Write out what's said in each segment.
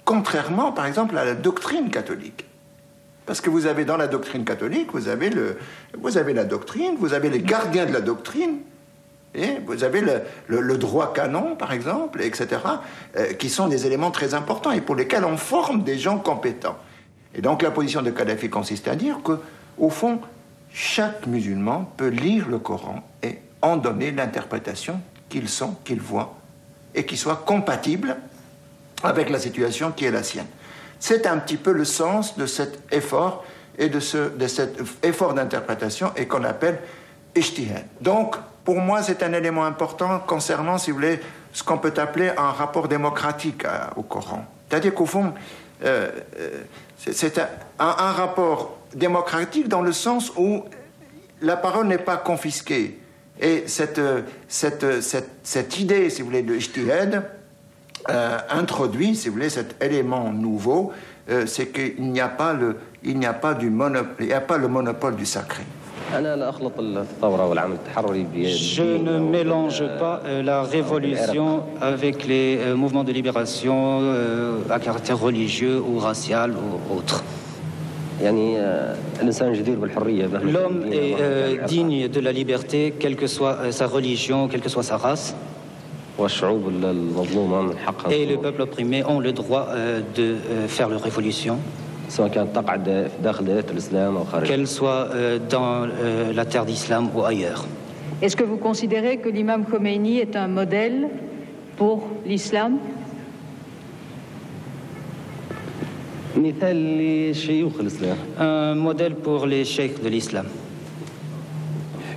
contrairement, par exemple, à la doctrine catholique. Parce que vous avez dans la doctrine catholique, vous avez la doctrine, vous avez les gardiens de la doctrine, et vous avez le droit canon, par exemple, etc., qui sont des éléments très importants et pour lesquels on forme des gens compétents. Et donc la position de Kadhafi consiste à dire que, au fond, chaque musulman peut lire le Coran et en donner l'interprétation qu'il sent, qu'il voit, et qui soit compatible avec la situation qui est la sienne. C'est un petit peu le sens de cet effort et de cet effort d'interprétation et qu'on appelle ijtihad. Donc, pour moi, c'est un élément important concernant, si vous voulez, ce qu'on peut appeler un rapport démocratique au Coran. C'est-à-dire qu'au fond, c'est un rapport démocratique dans le sens où la parole n'est pas confisquée. Et cette idée, si vous voulez, de ijtihad introduit, si vous voulez, cet élément nouveau, c'est qu'il n'y a pas le monopole du sacré. Je ne mélange pas la révolution avec les mouvements de libération à caractère religieux ou racial ou autre. L'homme est digne de la liberté, quelle que soit sa religion, quelle que soit sa race. Et les peuples opprimés ont le droit de faire leur révolution, qu'elle soit dans la terre d'islam ou ailleurs. Est-ce que vous considérez que l'imam Khomeini est un modèle pour l'islam ? Un modèle pour les cheikhs de l'islam.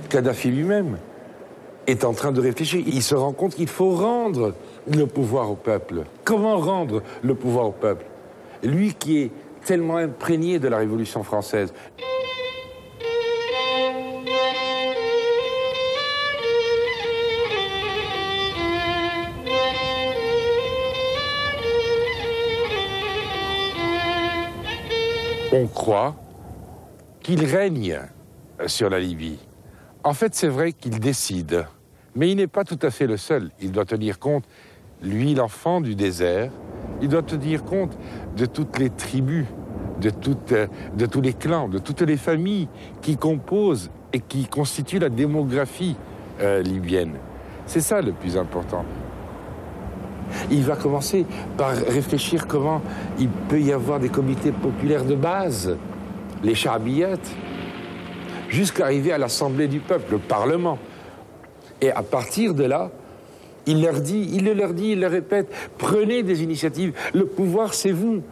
Kadhafi lui-même est en train de réfléchir. Il se rend compte qu'il faut rendre le pouvoir au peuple. Comment rendre le pouvoir au peuple? Lui qui est tellement imprégné de la Révolution française. On croit qu'il règne sur la Libye. En fait, c'est vrai qu'il décide, mais il n'est pas tout à fait le seul. Il doit tenir compte, lui, l'enfant du désert, il doit tenir compte de toutes les tribus, de tous les clans, de toutes les familles qui composent et qui constituent la démographie libyenne. C'est ça le plus important. Il va commencer par réfléchir comment il peut y avoir des comités populaires de base, les Cha'biyat, jusqu'à arriver à l'Assemblée du peuple, le Parlement. Et à partir de là, il leur dit, il leur répète, prenez des initiatives, le pouvoir c'est vous.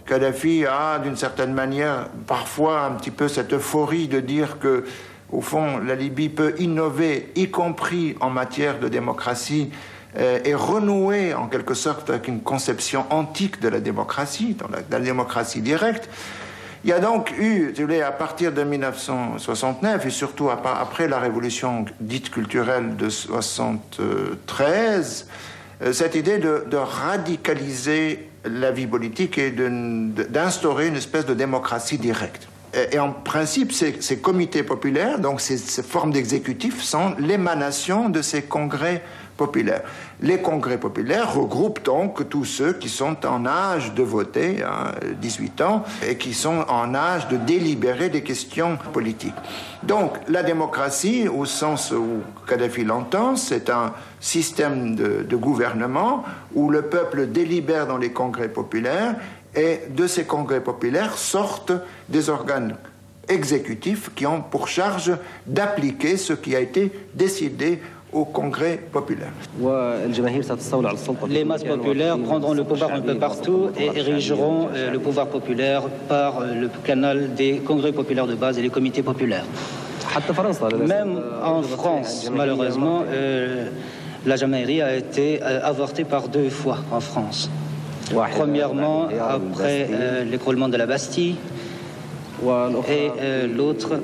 Kadhafi a, d'une certaine manière, parfois un petit peu cette euphorie de dire que, au fond, la Libye peut innover, y compris en matière de démocratie, et renouer en quelque sorte avec une conception antique de la démocratie, dans la démocratie directe. Il y a donc eu, si vous voulez, à partir de 1969, et surtout après la révolution dite culturelle de 1973, cette idée de radicaliser la vie politique et d'instaurer une espèce de démocratie directe. Et en principe, ces comités populaires, donc ces formes d'exécutif, sont l'émanation de ces congrès populaires. Les congrès populaires regroupent donc tous ceux qui sont en âge de voter, 18 ans, et qui sont en âge de délibérer des questions politiques. Donc, la démocratie, au sens où Kadhafi l'entend, c'est un système de gouvernement où le peuple délibère dans les congrès populaires, et de ces congrès populaires sortent des organes exécutifs qui ont pour charge d'appliquer ce qui a été décidé au congrès populaire. Les masses populaires prendront le pouvoir un peu partout et érigeront le pouvoir populaire par le canal des congrès populaires de base et les comités populaires. Même en France, malheureusement, la Jamaïrie a été avortée par 2 fois en France. Premièrement, après l'écroulement de la Bastille, et l'autre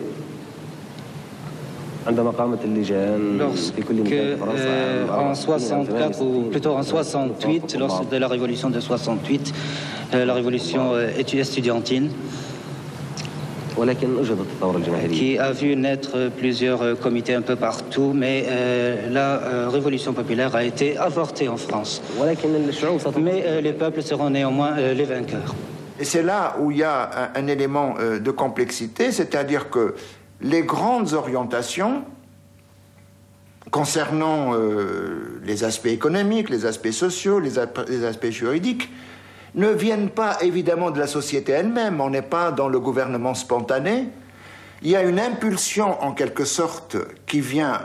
lorsque en 64 ou plutôt en 68, lors de la révolution de 68, la révolution estudiantine, qui a vu naître plusieurs comités un peu partout, mais la révolution populaire a été avortée en France. Mais les peuples seront néanmoins les vainqueurs. Et c'est là où il y a un élément de complexité, c'est-à-dire que les grandes orientations concernant les aspects économiques, les aspects sociaux, les aspects juridiques, ne viennent pas évidemment de la société elle-même. On n'est pas dans le gouvernement spontané. Il y a une impulsion, en quelque sorte, qui vient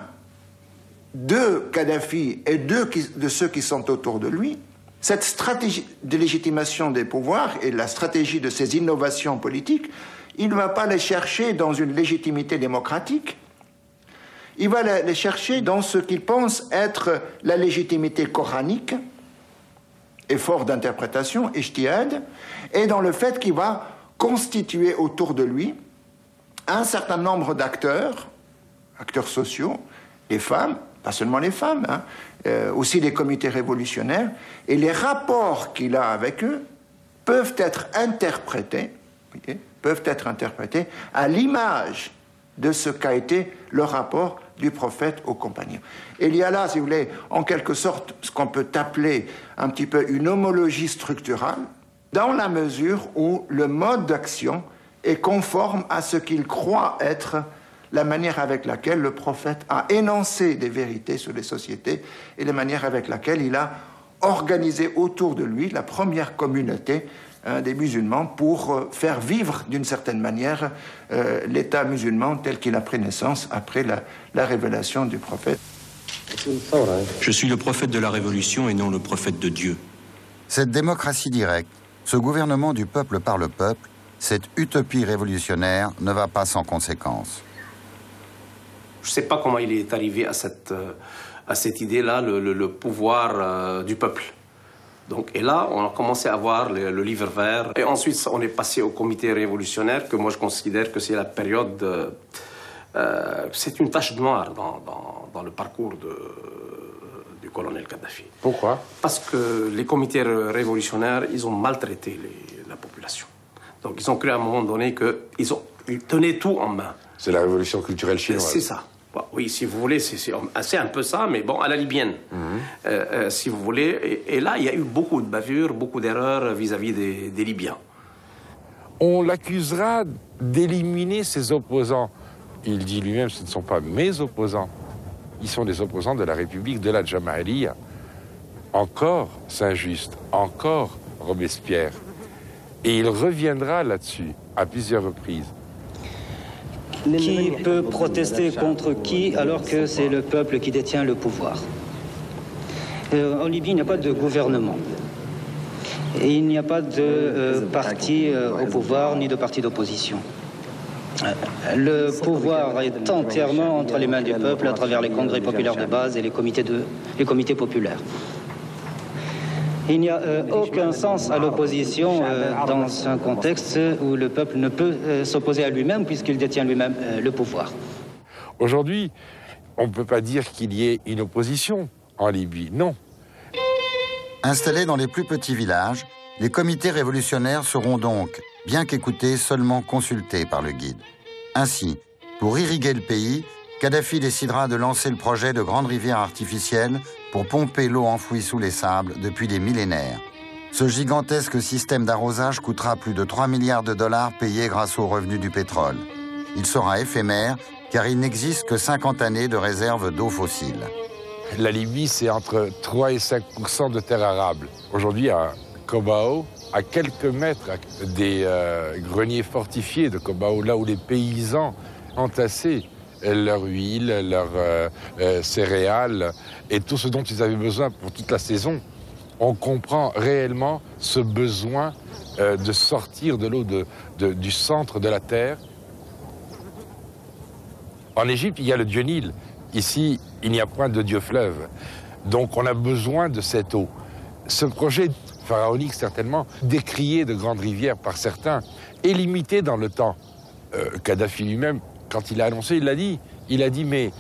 de Kadhafi et de ceux qui sont autour de lui. Cette stratégie de légitimation des pouvoirs et la stratégie de ces innovations politiques, il ne va pas les chercher dans une légitimité démocratique. Il va les chercher dans ce qu'il pense être la légitimité coranique, effort d'interprétation, ijtihad, et dans le fait qu'il va constituer autour de lui un certain nombre d'acteurs, acteurs sociaux, les femmes, pas seulement les femmes, aussi les comités révolutionnaires, et les rapports qu'il a avec eux peuvent être interprétés à l'image de ce qu'a été le rapport du prophète aux compagnons. Et il y a là, si vous voulez, en quelque sorte, ce qu'on peut appeler un petit peu une homologie structurale, dans la mesure où le mode d'action est conforme à ce qu'il croit être la manière avec laquelle le prophète a énoncé des vérités sur les sociétés et la manière avec laquelle il a organisé autour de lui la première communauté des musulmans pour faire vivre d'une certaine manière l'État musulman tel qu'il a pris naissance après la révélation du prophète. Je suis le prophète de la révolution et non le prophète de Dieu. Cette démocratie directe, ce gouvernement du peuple par le peuple, cette utopie révolutionnaire ne va pas sans conséquences. Je ne sais pas comment il est arrivé à cette idée-là, le pouvoir du peuple. Donc, et là, on a commencé à voir le livre vert. Et ensuite, on est passé au comité révolutionnaire, que moi je considère que c'est la période... c'est une tache noire dans le parcours du colonel Kadhafi. Pourquoi? Parce que les comités révolutionnaires, ils ont maltraité la population. Donc, ils ont cru à un moment donné qu'ils tenaient tout en main. C'est la révolution culturelle chinoise. C'est ça. Oui, si vous voulez, c'est un peu ça, mais bon, à la libyenne, si vous voulez. Et là, il y a eu beaucoup de bavures, beaucoup d'erreurs vis-à-vis des Libyens. On l'accusera d'éliminer ses opposants. Il dit lui-même, ce ne sont pas mes opposants. Ils sont des opposants de la République, de la Jamahiriya. Encore Saint-Just, encore Robespierre. Et il reviendra là-dessus à plusieurs reprises. Qui peut protester contre qui alors que c'est le peuple qui détient le pouvoir? En Libye, il n'y a pas de gouvernement. Et il n'y a pas de parti au pouvoir ni de parti d'opposition. Le pouvoir est entièrement entre les mains du peuple à travers les congrès populaires de base et les comités populaires. Il n'y a aucun sens à l'opposition dans un contexte où le peuple ne peut s'opposer à lui-même puisqu'il détient lui-même le pouvoir. Aujourd'hui, on ne peut pas dire qu'il y ait une opposition en Libye, non. Installés dans les plus petits villages, les comités révolutionnaires seront donc, bien qu'écoutés, seulement consultés par le guide. Ainsi, pour irriguer le pays, Kadhafi décidera de lancer le projet de grandes rivières artificielles pour pomper l'eau enfouie sous les sables depuis des millénaires. Ce gigantesque système d'arrosage coûtera plus de 3 milliards de dollars payés grâce aux revenus du pétrole. Il sera éphémère car il n'existe que 50 années de réserve d'eau fossile. La Libye, c'est entre 3 et 5% de terre arable. Aujourd'hui, à Kobao, à quelques mètres des greniers fortifiés de Kobao, là où les paysans entassaient leur huile, leurs céréales et tout ce dont ils avaient besoin pour toute la saison, on comprend réellement ce besoin de sortir de l'eau du centre de la terre. En Égypte, il y a le dieu Nil. Ici, il n'y a point de dieu fleuve. Donc on a besoin de cette eau. Ce projet pharaonique, certainement, décrié de grandes rivières par certains, est limité dans le temps. Kadhafi lui-même, quand il a annoncé, il a dit, mais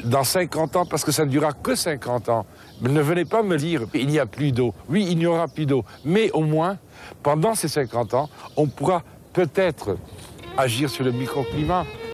dans 50 ans, parce que ça ne durera que 50 ans, ne venez pas me dire, il n'y a plus d'eau. Oui, il n'y aura plus d'eau. Mais au moins, pendant ces 50 ans, on pourra peut-être agir sur le microclimat.